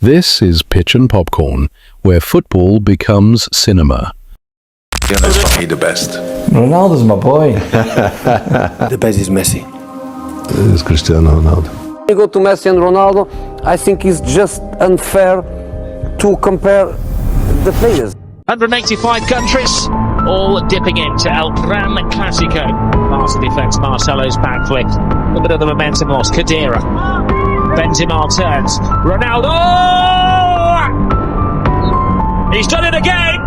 This is Pitch and Popcorn, where football becomes cinema. Cristiano is for me the best. Ronaldo's my boy. The best is Messi. It's Cristiano Ronaldo. When you go to Messi and Ronaldo, I think it's just unfair to compare the players. 185 countries, all dipping into El Gran Clasico. Master defence, Marcelo's back flick. A little bit of the momentum lost. Khedira. Benzema turns. Ronaldo! He's done it again!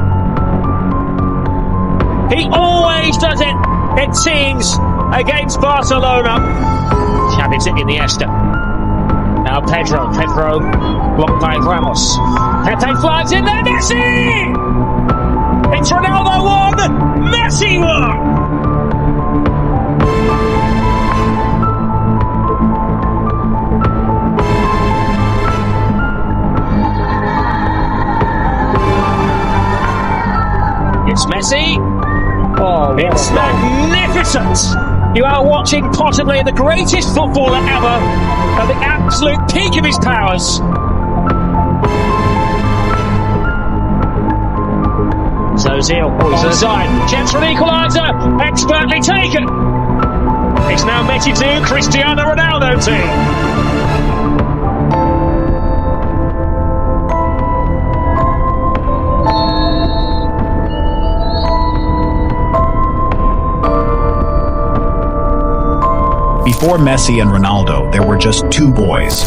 He always does it seems, against Barcelona. Xavi's it in the Esta. Now Pedro blocked by Ramos. Pepe flies in there, Messi! It's Ronaldo 1, Messi 1! It's Messi. Oh, it's magnificent. You are watching possibly the greatest footballer ever at the absolute peak of his powers. Ozil, onside, chance for an equaliser, expertly taken. It's now Messi 2, Cristiano Ronaldo 2. Before Messi and Ronaldo, there were just two boys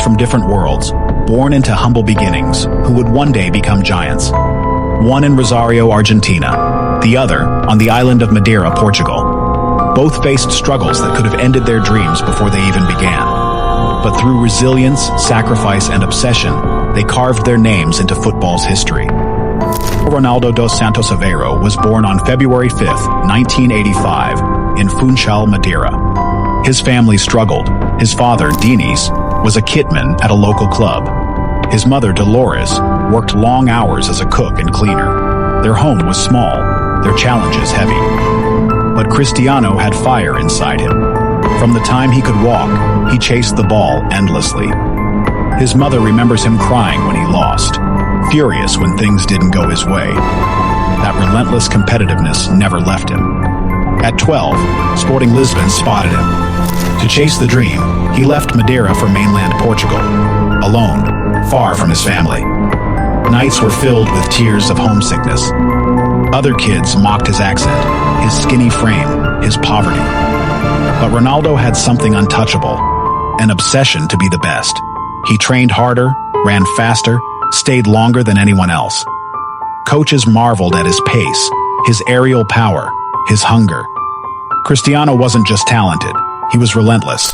from different worlds, born into humble beginnings, who would one day become giants. One in Rosario, Argentina, the other on the island of Madeira, Portugal. Both faced struggles that could have ended their dreams before they even began. But through resilience, sacrifice, and obsession, they carved their names into football's history. Ronaldo dos Santos Aveiro was born on February 5, 1985, in Funchal, Madeira. His family struggled. His father, Diniz, was a kitman at a local club. His mother, Dolores, worked long hours as a cook and cleaner. Their home was small, their challenges heavy. But Cristiano had fire inside him. From the time he could walk, he chased the ball endlessly. His mother remembers him crying when he lost, furious when things didn't go his way. That relentless competitiveness never left him. At 12, Sporting Lisbon spotted him. To chase the dream, he left Madeira for mainland Portugal, alone, far from his family. Nights were filled with tears of homesickness. Other kids mocked his accent, his skinny frame, his poverty. But Ronaldo had something untouchable, an obsession to be the best. He trained harder, ran faster, stayed longer than anyone else. Coaches marveled at his pace, his aerial power, his hunger. Cristiano wasn't just talented, he was relentless.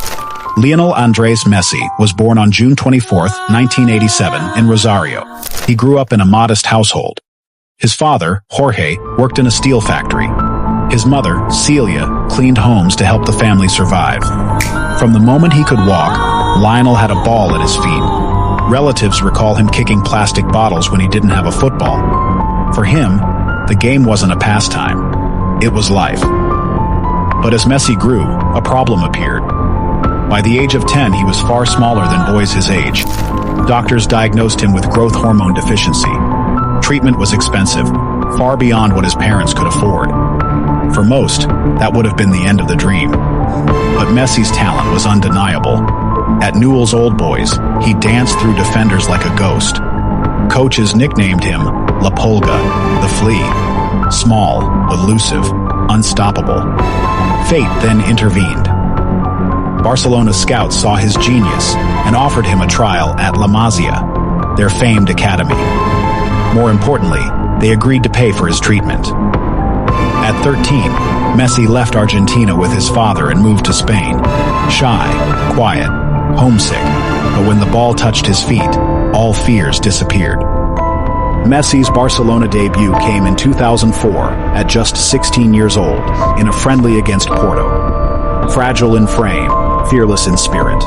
Lionel Andres Messi was born on June 24, 1987, in Rosario. He grew up in a modest household. His father, Jorge, worked in a steel factory. His mother, Celia, cleaned homes to help the family survive. From the moment he could walk, Lionel had a ball at his feet. Relatives recall him kicking plastic bottles when he didn't have a football. For him, the game wasn't a pastime. It was life. But as Messi grew, a problem appeared. By the age of 10, he was far smaller than boys his age. Doctors diagnosed him with growth hormone deficiency. Treatment was expensive, far beyond what his parents could afford. For most, that would have been the end of the dream. But Messi's talent was undeniable. At Newell's Old Boys, he danced through defenders like a ghost. Coaches nicknamed him La Pulga, the Flea. Small, elusive, unstoppable. Fate then intervened. Barcelona scouts saw his genius and offered him a trial at La Masia, their famed academy. More importantly, they agreed to pay for his treatment. At 13, Messi left Argentina with his father and moved to Spain. Shy, quiet, homesick, but when the ball touched his feet, all fears disappeared. Messi's Barcelona debut came in 2004 at just 16 years old in a friendly against Porto. Fragile in frame, fearless in spirit.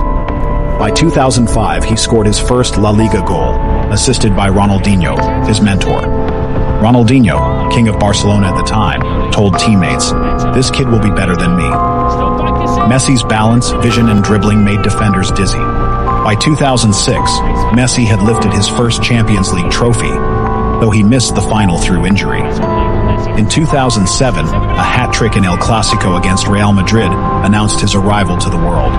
By 2005, he scored his first La Liga goal, assisted by Ronaldinho, his mentor. Ronaldinho, king of Barcelona at the time, told teammates, "This kid will be better than me." Messi's balance, vision, and dribbling made defenders dizzy. By 2006, Messi had lifted his first Champions League trophy, though he missed the final through injury. In 2007, a hat-trick in El Clasico against Real Madrid announced his arrival to the world.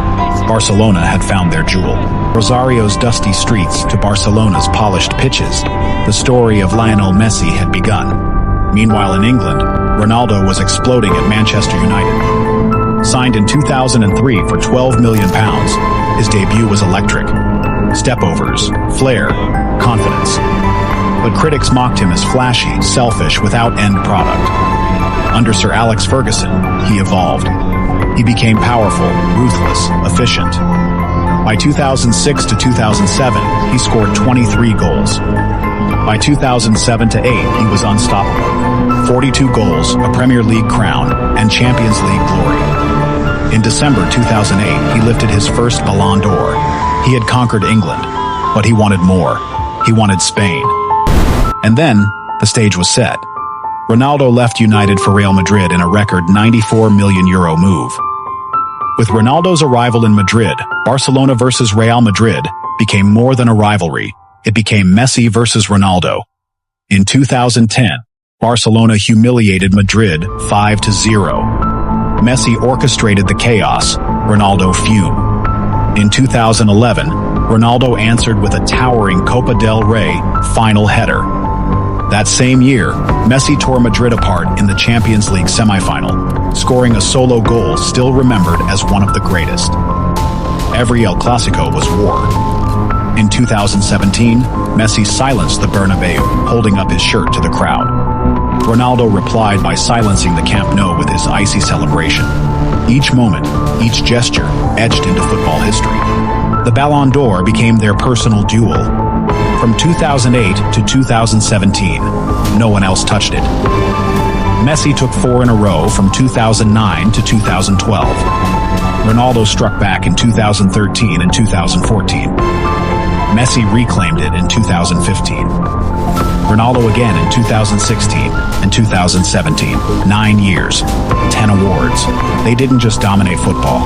Barcelona had found their jewel. Rosario's dusty streets to Barcelona's polished pitches, the story of Lionel Messi had begun. Meanwhile in England, Ronaldo was exploding at Manchester United. Signed in 2003 for £12 million, his debut was electric. Stepovers, flair, confidence. But critics mocked him as flashy, selfish, without end product. Under Sir Alex Ferguson, he evolved. He became powerful, ruthless, efficient. By 2006 to 2007, he scored 23 goals. By 2007 to 8, he was unstoppable. 42 goals, a Premier League crown, and Champions League glory. In December 2008, he lifted his first Ballon d'Or. He had conquered England, but he wanted more. He wanted Spain. And then, the stage was set. Ronaldo left United for Real Madrid in a record €94 million move. With Ronaldo's arrival in Madrid, Barcelona versus Real Madrid became more than a rivalry. It became Messi versus Ronaldo. In 2010, Barcelona humiliated Madrid 5-0. Messi orchestrated the chaos, Ronaldo fumed. In 2011, Ronaldo answered with a towering Copa del Rey final header. That same year, Messi tore Madrid apart in the Champions League semifinal, scoring a solo goal still remembered as one of the greatest. Every El Clasico was war. In 2017, Messi silenced the Bernabeu, holding up his shirt to the crowd. Ronaldo replied by silencing the Camp Nou with his icy celebration. Each moment, each gesture, etched into football history. The Ballon d'Or became their personal duel. From 2008 to 2017, no one else touched it. Messi took 4 in a row from 2009 to 2012. Ronaldo struck back in 2013 and 2014. Messi reclaimed it in 2015. Ronaldo again in 2016 and 2017. 9 years, 10 awards. They didn't just dominate football,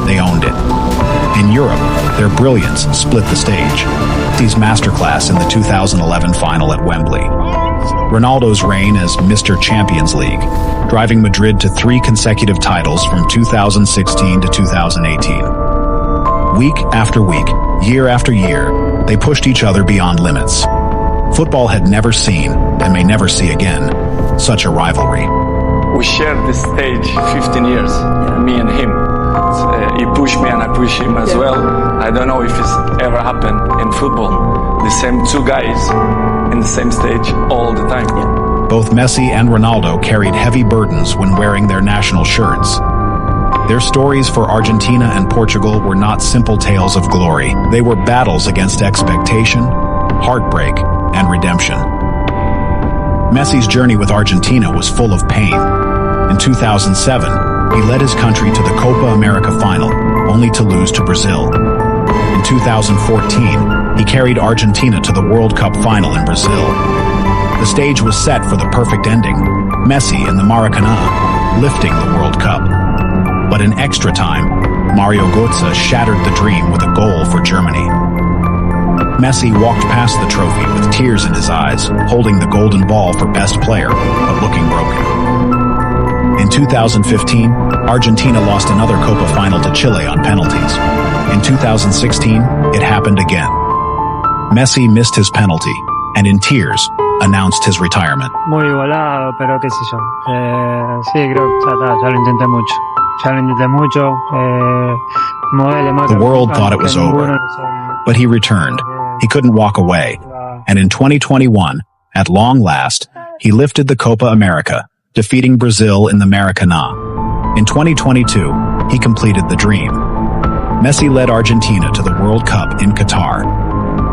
they owned it. In Europe, their brilliance split the stage. Messi's masterclass in the 2011 final at Wembley. Ronaldo's reign as Mr. Champions League, driving Madrid to 3 consecutive titles from 2016 to 2018. Week after week, year after year, they pushed each other beyond limits. Football had never seen, and may never see again, such a rivalry. We shared this stage 15 years, me and him. He pushed me and I pushed him as well. I don't know if it's ever happened in football. The same 2 guys in the same stage all the time. Both Messi and Ronaldo carried heavy burdens when wearing their national shirts. Their stories for Argentina and Portugal were not simple tales of glory. They were battles against expectation, heartbreak, and redemption. Messi's journey with Argentina was full of pain. In 2007, he led his country to the Copa America final, only to lose to Brazil. In 2014, he carried Argentina to the World Cup final in Brazil. The stage was set for the perfect ending, Messi in the Maracanã, lifting the World Cup. But in extra time, Mario Götze shattered the dream with a goal for Germany. Messi walked past the trophy with tears in his eyes, holding the golden ball for best player, but looking broken. In 2015, Argentina lost another Copa final to Chile on penalties. In 2016, it happened again. Messi missed his penalty, and in tears, announced his retirement. Muy igualado, pero qué sé yo. Sí, creo que ya lo intenté mucho. The world thought it was over, but he returned. He couldn't walk away. And in 2021, at long last, he lifted the Copa America, defeating Brazil in the Maracanã. In 2022, he completed the dream. Messi led Argentina to the World Cup in Qatar.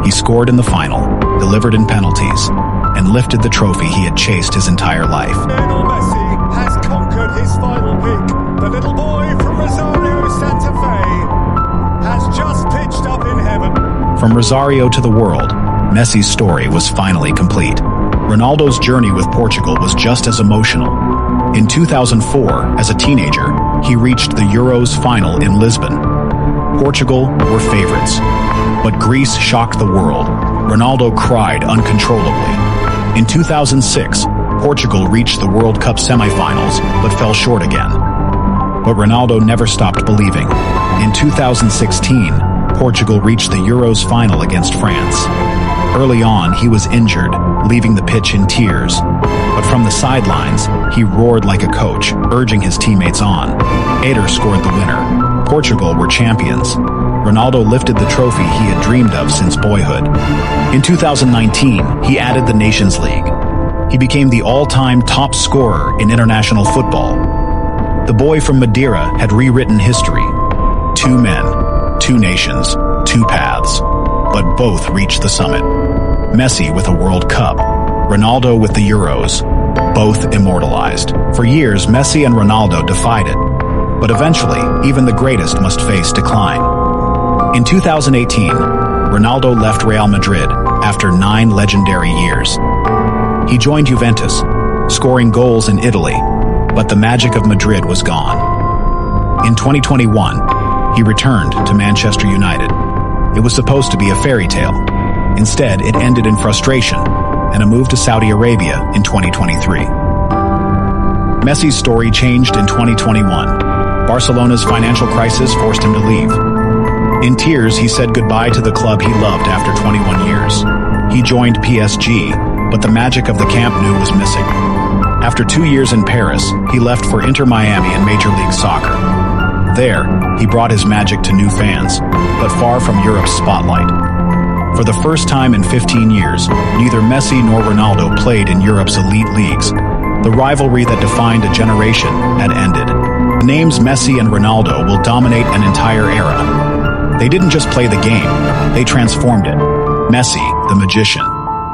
He scored in the final, delivered in penalties, and lifted the trophy he had chased his entire life. Lionel Messi has conquered his final peak. The little boy from Rosario, Santa Fe, has just pitched up in heaven. From Rosario to the world, Messi's story was finally complete. Ronaldo's journey with Portugal was just as emotional. In 2004, as a teenager, he reached the Euros final in Lisbon. Portugal were favorites. But Greece shocked the world. Ronaldo cried uncontrollably. In 2006, Portugal reached the World Cup semifinals, but fell short again. But Ronaldo never stopped believing. In 2016, Portugal reached the Euros final against France. Early on, he was injured, leaving the pitch in tears. But from the sidelines, he roared like a coach, urging his teammates on. Eder scored the winner. Portugal were champions. Ronaldo lifted the trophy he had dreamed of since boyhood. In 2019, he added the Nations League. He became the all-time top scorer in international football. The boy from Madeira had rewritten history. 2 men, 2 nations, 2 paths. But both reached the summit. Messi with a World Cup, Ronaldo with the Euros, both immortalized. For years, Messi and Ronaldo defied it. But eventually, even the greatest must face decline. In 2018, Ronaldo left Real Madrid after 9 legendary years. He joined Juventus, scoring goals in Italy, but the magic of Madrid was gone. In 2021, he returned to Manchester United. It was supposed to be a fairy tale. Instead, it ended in frustration and a move to Saudi Arabia in 2023. Messi's story changed in 2021. Barcelona's financial crisis forced him to leave. In tears, he said goodbye to the club he loved after 21 years. He joined PSG, but the magic of the Camp Nou was missing. After 2 years in Paris, he left for Inter Miami in Major League Soccer. There, he brought his magic to new fans, but far from Europe's spotlight. For the first time in 15 years, neither Messi nor Ronaldo played in Europe's elite leagues. The rivalry that defined a generation had ended. The names Messi and Ronaldo will dominate an entire era. They didn't just play the game, they transformed it. Messi, the magician.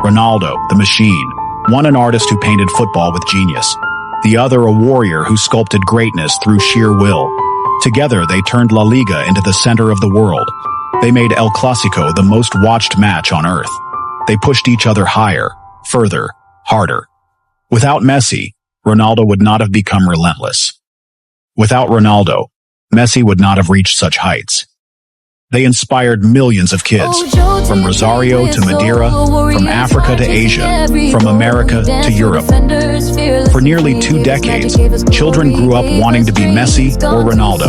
Ronaldo, the machine. One an artist who painted football with genius. The other a warrior who sculpted greatness through sheer will. Together, they turned La Liga into the center of the world. They made El Clasico the most watched match on earth. They pushed each other higher, further, harder. Without Messi, Ronaldo would not have become relentless. Without Ronaldo, Messi would not have reached such heights. They inspired millions of kids, from Rosario to Madeira, from Africa to Asia, from America to Europe. For nearly 2 decades, children grew up wanting to be Messi or Ronaldo.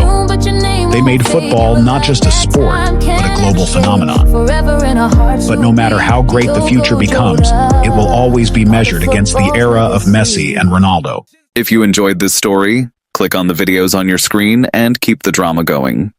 They made football not just a sport, but a global phenomenon. But no matter how great the future becomes, it will always be measured against the era of Messi and Ronaldo. If you enjoyed this story, click on the videos on your screen and keep the drama going.